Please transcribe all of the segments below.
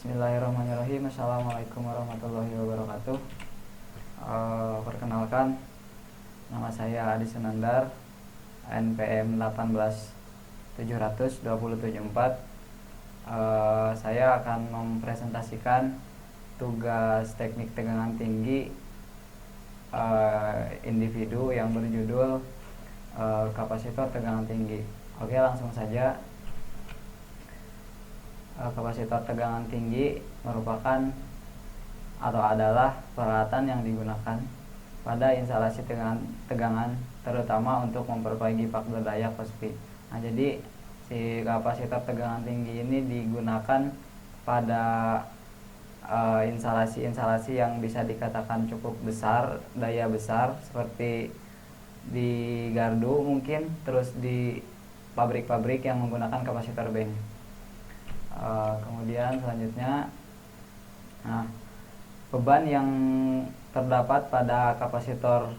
Bismillahirrahmanirrahim. Assalamualaikum warahmatullahi wabarakatuh. Perkenalkan, nama saya Adi Senandar, NPM 18700-274. Saya akan mempresentasikan tugas teknik tegangan tinggi individu yang berjudul kapasitor tegangan tinggi. Oke, langsung saja. Kapasitor tegangan tinggi merupakan atau adalah peralatan yang digunakan pada instalasi tegangan terutama untuk memperbaiki faktor daya Cosby. Nah, jadi si kapasitor tegangan tinggi ini digunakan pada instalasi-instalasi yang bisa dikatakan cukup besar, daya besar, seperti di gardu mungkin, terus di pabrik-pabrik yang menggunakan kapasitor bank. Kemudian selanjutnya, beban yang terdapat pada kapasitor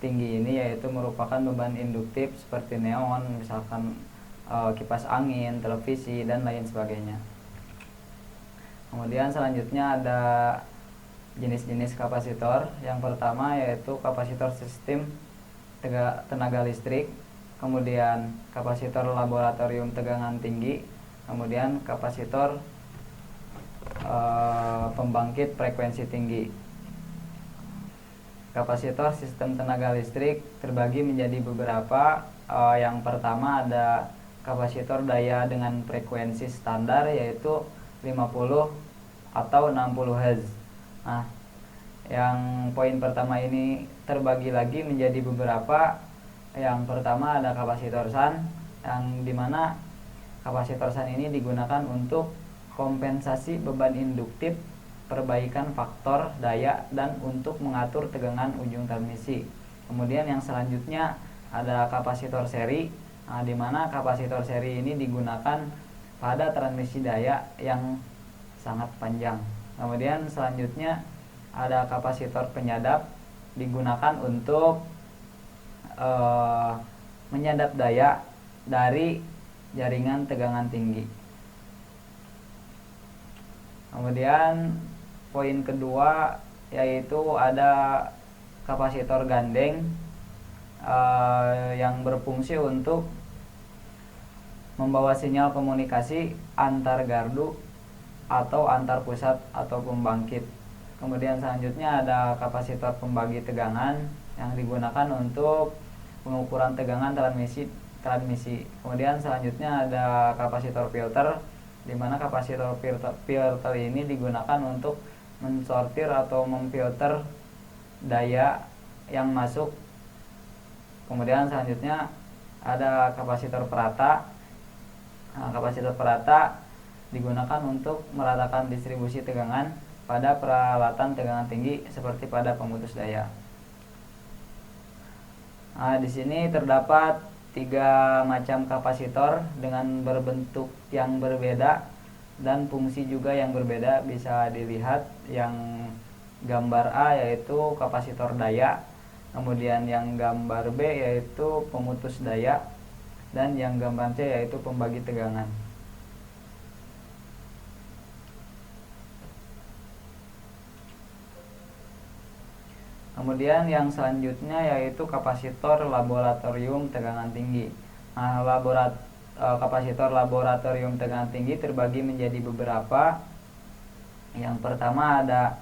tinggi ini yaitu merupakan beban induktif seperti neon, misalkan kipas angin, televisi, dan lain sebagainya. Kemudian selanjutnya ada jenis-jenis kapasitor. Yang pertama yaitu kapasitor sistem tenaga listrik, kemudian kapasitor laboratorium tegangan tinggi, kemudian kapasitor pembangkit frekuensi tinggi. Kapasitor sistem tenaga listrik terbagi menjadi beberapa. Yang pertama ada kapasitor daya dengan frekuensi standar yaitu 50 atau 60 Hz. Nah, yang poin pertama ini terbagi lagi menjadi beberapa. Yang pertama ada kapasitor shunt, yang dimana kapasitor shunt ini digunakan untuk kompensasi beban induktif, perbaikan faktor daya, dan untuk mengatur tegangan ujung transmisi. Kemudian yang selanjutnya ada kapasitor seri, di mana kapasitor seri ini digunakan pada transmisi daya yang sangat panjang. Kemudian selanjutnya ada kapasitor penyadap, digunakan untuk menyadap daya dari jaringan tegangan tinggi. Kemudian poin kedua yaitu ada kapasitor gandeng yang berfungsi untuk membawa sinyal komunikasi antar gardu atau antar pusat atau pembangkit. Kemudian selanjutnya ada kapasitor pembagi tegangan yang digunakan untuk pengukuran tegangan transmisi. Kemudian selanjutnya ada kapasitor filter, di mana kapasitor filter ini digunakan untuk mensortir atau memfilter daya yang masuk. Kemudian selanjutnya ada kapasitor perata. Kapasitor perata digunakan untuk meratakan distribusi tegangan pada peralatan tegangan tinggi seperti pada pemutus daya. Di sini terdapat 3 macam kapasitor dengan berbentuk yang berbeda dan fungsi juga yang berbeda. Bisa dilihat yang gambar A yaitu kapasitor daya, kemudian yang gambar B yaitu pemutus daya, dan yang gambar C yaitu pembagi tegangan. Kemudian yang selanjutnya yaitu kapasitor laboratorium tegangan tinggi. Kapasitor laboratorium tegangan tinggi terbagi menjadi beberapa. Yang pertama ada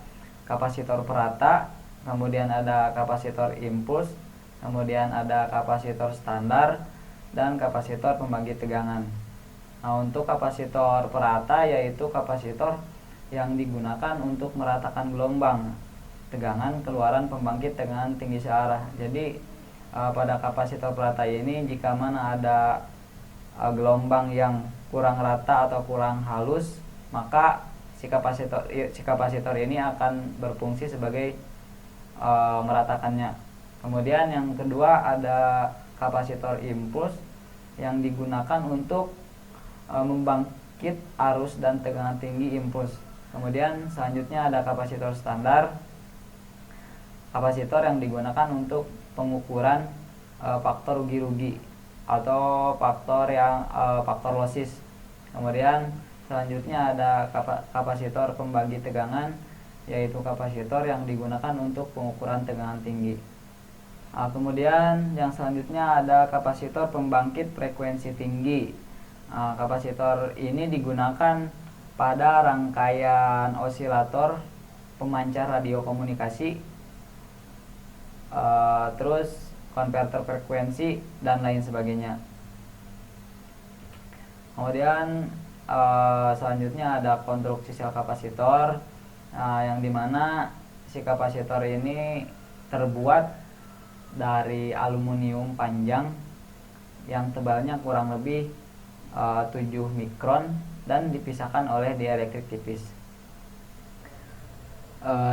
kapasitor perata, kemudian ada kapasitor impuls, kemudian ada kapasitor standar, dan kapasitor pembagi tegangan. Untuk kapasitor perata yaitu kapasitor yang digunakan untuk meratakan gelombang tegangan keluaran pembangkit tegangan tinggi searah. Jadi pada kapasitor perata ini jika mana ada gelombang yang kurang rata atau kurang halus, maka si kapasitor ini akan berfungsi sebagai meratakannya. Kemudian yang kedua ada kapasitor impuls yang digunakan untuk membangkit arus dan tegangan tinggi impuls. Kemudian selanjutnya ada kapasitor standar, kapasitor yang digunakan untuk pengukuran faktor rugi-rugi atau faktor losses. Kemudian Selanjutnya ada kapasitor pembagi tegangan, yaitu kapasitor yang digunakan untuk pengukuran tegangan tinggi. Kemudian yang selanjutnya ada kapasitor pembangkit frekuensi tinggi. Kapasitor ini digunakan pada rangkaian osilator, pemancar radio komunikasi, terus konverter frekuensi dan lain sebagainya. Kemudian selanjutnya ada konstruksi sel kapasitor, yang dimana si kapasitor ini terbuat dari aluminium panjang yang tebalnya kurang lebih 7 mikron dan dipisahkan oleh dielektrik tipis.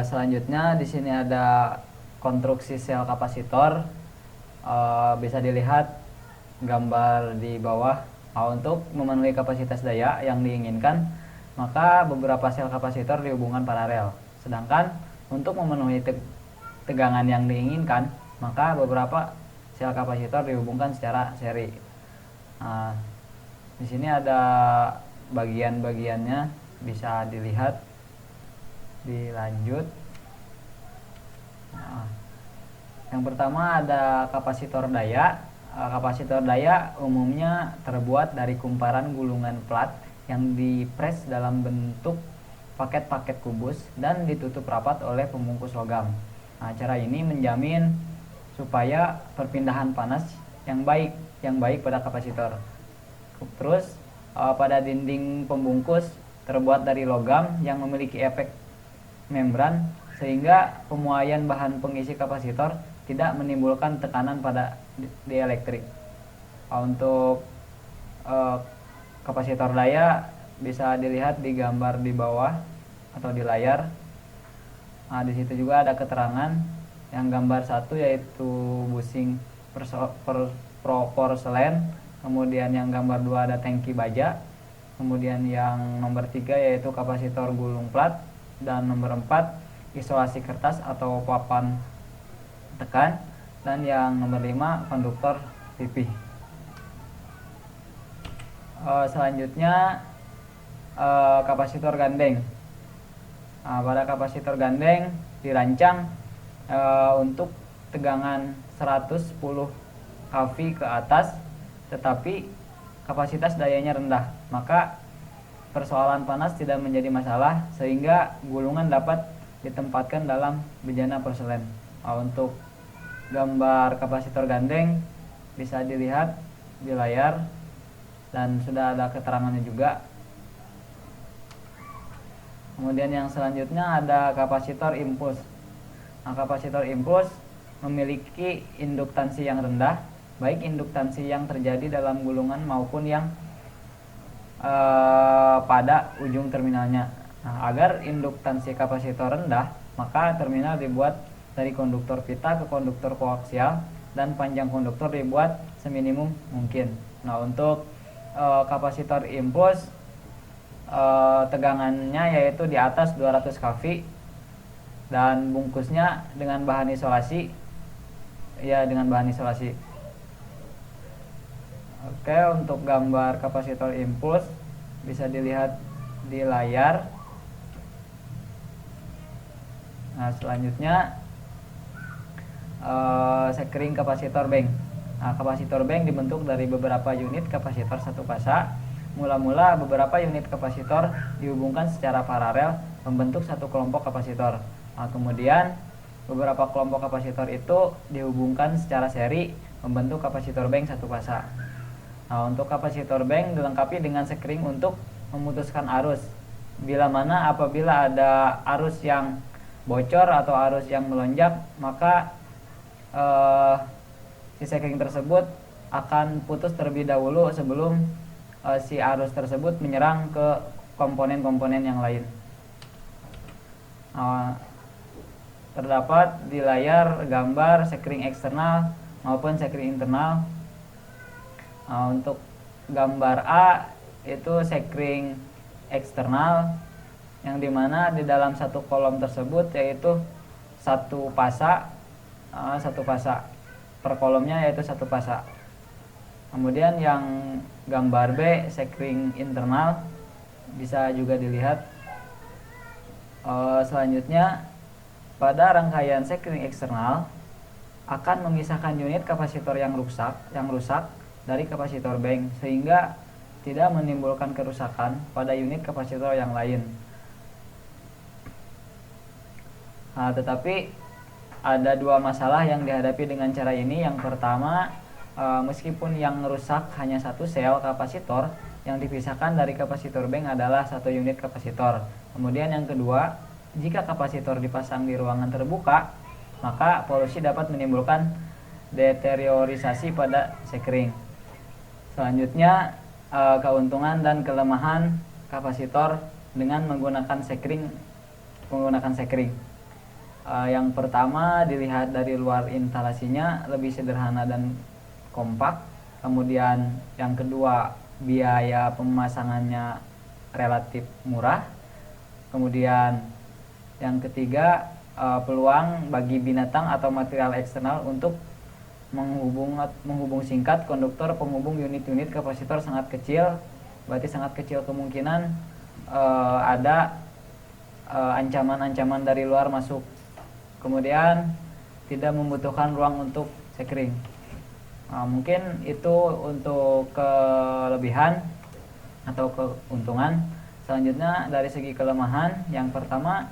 Selanjutnya di sini ada konstruksi sel kapasitor, bisa dilihat gambar di bawah. Untuk memenuhi kapasitas daya yang diinginkan, maka beberapa sel kapasitor dihubungkan paralel. Sedangkan untuk memenuhi tegangan yang diinginkan, maka beberapa sel kapasitor dihubungkan secara seri. Di sini ada bagian-bagiannya, bisa dilihat. Dilanjut. Yang pertama ada kapasitor daya. Kapasitor daya umumnya terbuat dari kumparan gulungan plat yang dipres dalam bentuk paket-paket kubus dan ditutup rapat oleh pembungkus logam. Cara ini menjamin supaya perpindahan panas yang baik pada kapasitor. Terus pada dinding pembungkus terbuat dari logam yang memiliki efek membran, sehingga pemuaian bahan pengisi kapasitor tidak menimbulkan tekanan pada dielektrik. Untuk kapasitor daya bisa dilihat di gambar di bawah atau di layar. Di situ juga ada keterangan. Yang gambar 1 yaitu bushing porselen, kemudian yang gambar 2 ada tangki baja, kemudian yang nomor 3 yaitu kapasitor gulung plat, dan nomor 4 isolasi kertas atau papan tekan, dan yang nomor 5 konduktor pipih. Selanjutnya kapasitor gandeng. Pada kapasitor gandeng dirancang untuk tegangan 110 kV ke atas, tetapi kapasitas dayanya rendah, maka persoalan panas tidak menjadi masalah, sehingga gulungan dapat ditempatkan dalam bejana porselen. Untuk gambar kapasitor gandeng bisa dilihat di layar dan sudah ada keterangannya juga. Kemudian yang selanjutnya ada kapasitor impuls. Kapasitor impuls memiliki induktansi yang rendah, baik induktansi yang terjadi dalam gulungan maupun yang pada ujung terminalnya. Agar induktansi kapasitor rendah, maka terminal dibuat dari konduktor pita ke konduktor koaksial, dan panjang konduktor dibuat seminimum mungkin. Untuk kapasitor impuls, tegangannya yaitu di atas 200 kV dan bungkusnya dengan bahan isolasi. Oke, untuk gambar kapasitor impuls bisa dilihat di layar. Selanjutnya sekring kapasitor bank. Kapasitor bank dibentuk dari beberapa unit kapasitor satu fasa. Mula-mula beberapa unit kapasitor dihubungkan secara paralel membentuk satu kelompok kapasitor. Kemudian beberapa kelompok kapasitor itu dihubungkan secara seri membentuk kapasitor bank satu fasa. Untuk kapasitor bank dilengkapi dengan sekring untuk memutuskan arus. Apabila ada arus yang bocor atau arus yang melonjak, maka si sekring tersebut akan putus terlebih dahulu sebelum si arus tersebut menyerang ke komponen-komponen yang lain. Terdapat di layar gambar sekring eksternal maupun sekring internal. Untuk gambar A itu sekring eksternal, yang dimana di dalam satu kolom tersebut yaitu satu fasa per kolomnya yaitu satu fasa. Kemudian yang gambar B sekring internal, bisa juga dilihat. Selanjutnya, pada rangkaian sekring eksternal akan memisahkan unit kapasitor yang rusak dari kapasitor bank, sehingga tidak menimbulkan kerusakan pada unit kapasitor yang lain. Tetapi ada dua masalah yang dihadapi dengan cara ini. Yang pertama, meskipun yang rusak hanya satu sel kapasitor, yang dipisahkan dari kapasitor bank adalah satu unit kapasitor. Kemudian yang kedua, jika kapasitor dipasang di ruangan terbuka, maka polusi dapat menimbulkan deteriorisasi pada sekring. Selanjutnya, keuntungan dan kelemahan kapasitor dengan menggunakan sekring. Yang pertama, dilihat dari luar instalasinya lebih sederhana dan kompak. Kemudian yang kedua, biaya pemasangannya relatif murah. Kemudian yang ketiga, peluang bagi binatang atau material eksternal untuk menghubung singkat konduktor penghubung unit-unit kapasitor sangat kecil. Berarti sangat kecil kemungkinan ada ancaman-ancaman dari luar masuk. Kemudian tidak membutuhkan ruang untuk sekring. Mungkin itu untuk kelebihan atau keuntungan. Selanjutnya dari segi kelemahan, yang pertama,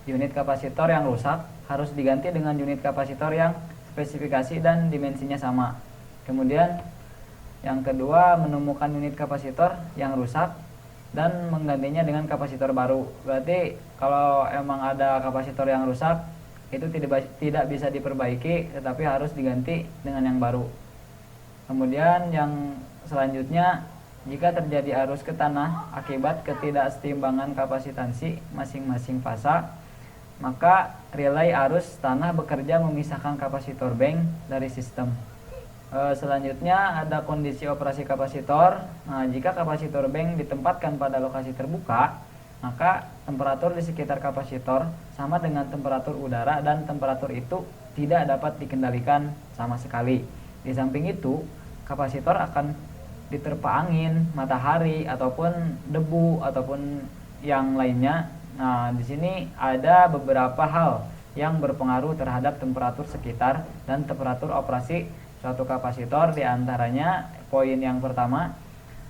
unit kapasitor yang rusak harus diganti dengan unit kapasitor yang spesifikasi dan dimensinya sama. Kemudian yang kedua, menemukan unit kapasitor yang rusak dan menggantinya dengan kapasitor baru. Berarti kalau emang ada kapasitor yang rusak, itu tidak bisa diperbaiki, tetapi harus diganti dengan yang baru. Kemudian yang selanjutnya, jika terjadi arus ke tanah akibat ketidakseimbangan kapasitansi masing-masing fasa, maka relay arus tanah bekerja memisahkan kapasitor bank dari sistem. Selanjutnya ada kondisi operasi kapasitor. Jika kapasitor bank ditempatkan pada lokasi terbuka, maka temperatur di sekitar kapasitor sama dengan temperatur udara, dan temperatur itu tidak dapat dikendalikan sama sekali. Di samping itu, kapasitor akan diterpa angin, matahari, ataupun debu, ataupun yang lainnya. Di sini ada beberapa hal yang berpengaruh terhadap temperatur sekitar dan temperatur operasi suatu kapasitor. Di antaranya poin yang pertama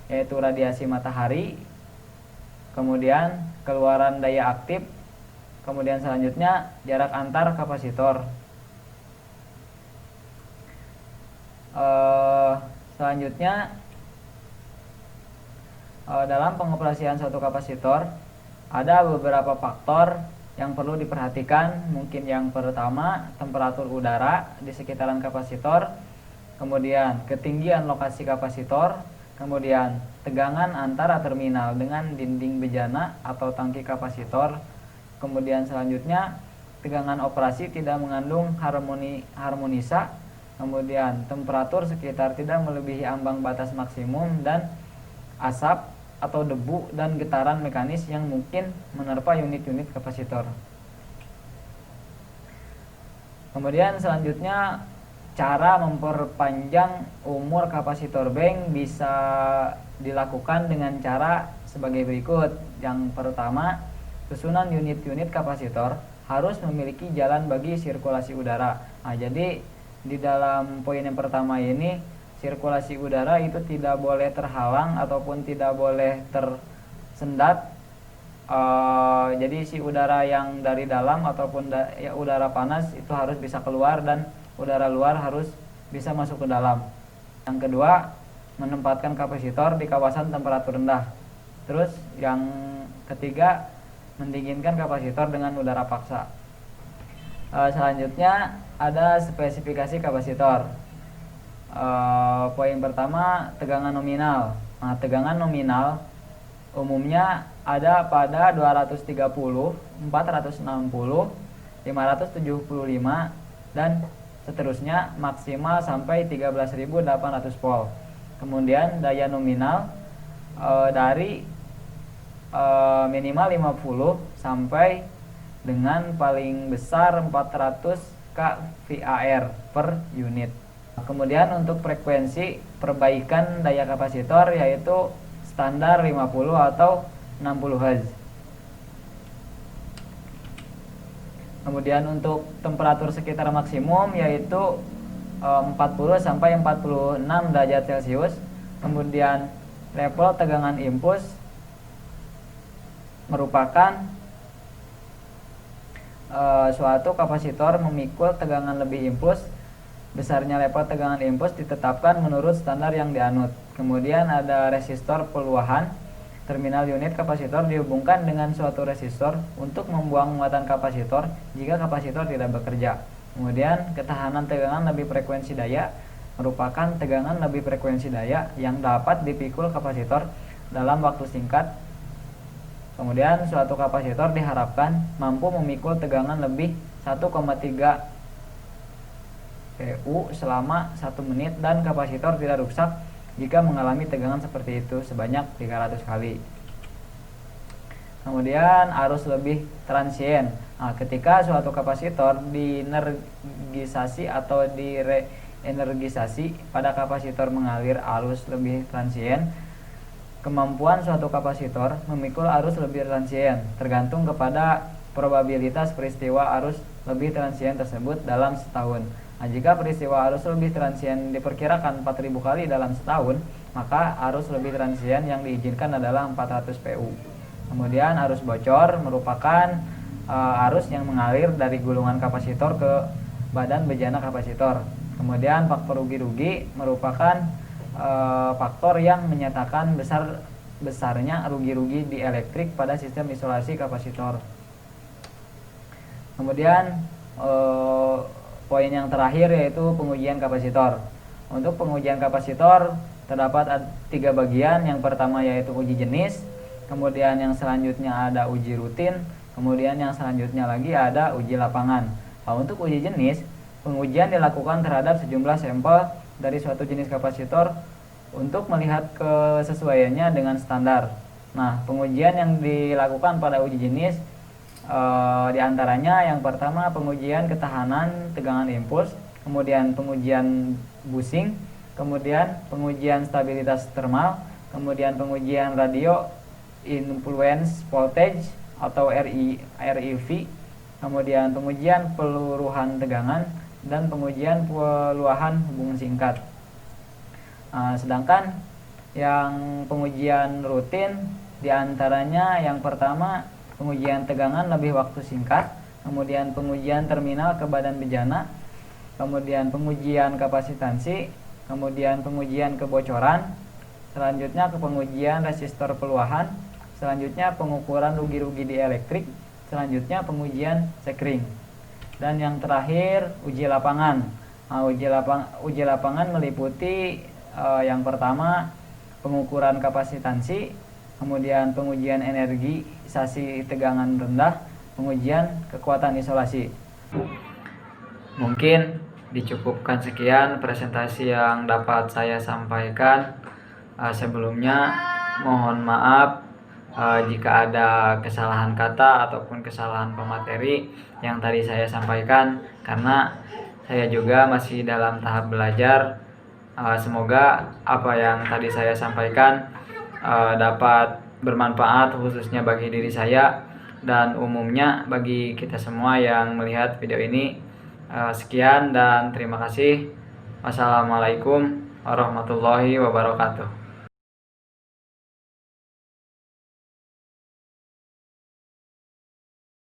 yaitu radiasi matahari, kemudian keluaran daya aktif, kemudian selanjutnya jarak antar kapasitor. Selanjutnya dalam pengoperasian suatu kapasitor ada beberapa faktor yang perlu diperhatikan. Mungkin yang pertama, temperatur udara di sekitaran kapasitor, kemudian ketinggian lokasi kapasitor, kemudian tegangan antara terminal dengan dinding bejana atau tangki kapasitor, kemudian selanjutnya tegangan operasi tidak mengandung harmonisa, kemudian temperatur sekitar tidak melebihi ambang batas maksimum, dan asap atau debu dan getaran mekanis yang mungkin menerpa unit-unit kapasitor. Kemudian selanjutnya, cara memperpanjang umur kapasitor bank bisa dilakukan dengan cara sebagai berikut. Yang pertama, susunan unit-unit kapasitor harus memiliki jalan bagi sirkulasi udara. Jadi di dalam poin yang pertama ini, sirkulasi udara itu tidak boleh terhalang ataupun tidak boleh tersendat. Jadi si udara yang dari dalam ataupun udara panas itu harus bisa keluar, dan udara luar harus bisa masuk ke dalam. Yang kedua, menempatkan kapasitor di kawasan temperatur rendah. Terus yang ketiga, mendinginkan kapasitor dengan udara paksa. Selanjutnya ada spesifikasi kapasitor. Poin pertama, tegangan nominal. Tegangan nominal umumnya ada pada 230, 460, 575, dan seterusnya, maksimal sampai 13.800 volt. Kemudian daya nominal dari minimal 50 sampai dengan paling besar 400 kVAR per unit. Kemudian untuk frekuensi perbaikan daya kapasitor yaitu standar 50 atau 60 Hz. Kemudian untuk temperatur sekitar maksimum yaitu 40 sampai 46 derajat Celcius. Kemudian level tegangan impuls merupakan suatu kapasitor memikul tegangan lebih impuls. Besarnya level tegangan impuls ditetapkan menurut standar yang dianut. Kemudian ada resistor peluahan. Terminal unit kapasitor dihubungkan dengan suatu resistor untuk membuang muatan kapasitor jika kapasitor tidak bekerja. Kemudian ketahanan tegangan lebih frekuensi daya merupakan tegangan lebih frekuensi daya yang dapat dipikul kapasitor dalam waktu singkat. Kemudian suatu kapasitor diharapkan mampu memikul tegangan lebih 1,3 PU selama 1 menit dan kapasitor tidak rusak jika mengalami tegangan seperti itu sebanyak 300 kali. Kemudian arus lebih transien. Nah, ketika suatu kapasitor dienergisasi atau direenergisasi pada kapasitor mengalir arus lebih transien, kemampuan suatu kapasitor memikul arus lebih transien tergantung kepada probabilitas peristiwa arus lebih transien tersebut dalam setahun. Nah, jika peristiwa arus lebih transien diperkirakan 4000 kali dalam setahun, maka arus lebih transien yang diizinkan adalah 400 PU. Kemudian arus bocor merupakan arus yang mengalir dari gulungan kapasitor ke badan bejana kapasitor. Kemudian faktor rugi-rugi merupakan faktor yang menyatakan besarnya rugi-rugi di elektrik pada sistem isolasi kapasitor. Kemudian poin yang terakhir yaitu pengujian kapasitor. Untuk pengujian kapasitor terdapat 3 bagian. Yang pertama yaitu uji jenis, kemudian yang selanjutnya ada uji rutin, kemudian yang selanjutnya lagi ada uji lapangan. Nah, untuk uji jenis, pengujian dilakukan terhadap sejumlah sampel dari suatu jenis kapasitor untuk melihat kesesuaiannya dengan standar. Nah, pengujian yang dilakukan pada uji jenis diantaranya yang pertama pengujian ketahanan tegangan impuls, kemudian pengujian busing, kemudian pengujian stabilitas termal, kemudian pengujian radio influence voltage atau RIV, kemudian pengujian peluruhan tegangan, dan pengujian peluahan hubungan singkat. Sedangkan yang pengujian rutin diantaranya yang pertama pengujian tegangan lebih waktu singkat, kemudian pengujian terminal ke badan bejana, kemudian pengujian kapasitansi, kemudian pengujian kebocoran, selanjutnya ke pengujian resistor peluahan, selanjutnya pengukuran rugi-rugi di elektrik, selanjutnya pengujian sekring, dan yang terakhir uji lapangan. Uji lapangan meliputi yang pertama pengukuran kapasitansi, kemudian pengujian energisasi tegangan rendah, pengujian kekuatan isolasi. Mungkin dicukupkan sekian presentasi yang dapat saya sampaikan. Sebelumnya mohon maaf jika ada kesalahan kata ataupun kesalahan pemateri yang tadi saya sampaikan, karena saya juga masih dalam tahap belajar. Semoga apa yang tadi saya sampaikan dapat bermanfaat khususnya bagi diri saya dan umumnya bagi kita semua yang melihat video ini. Sekian dan terima kasih. Wassalamualaikum warahmatullahi wabarakatuh.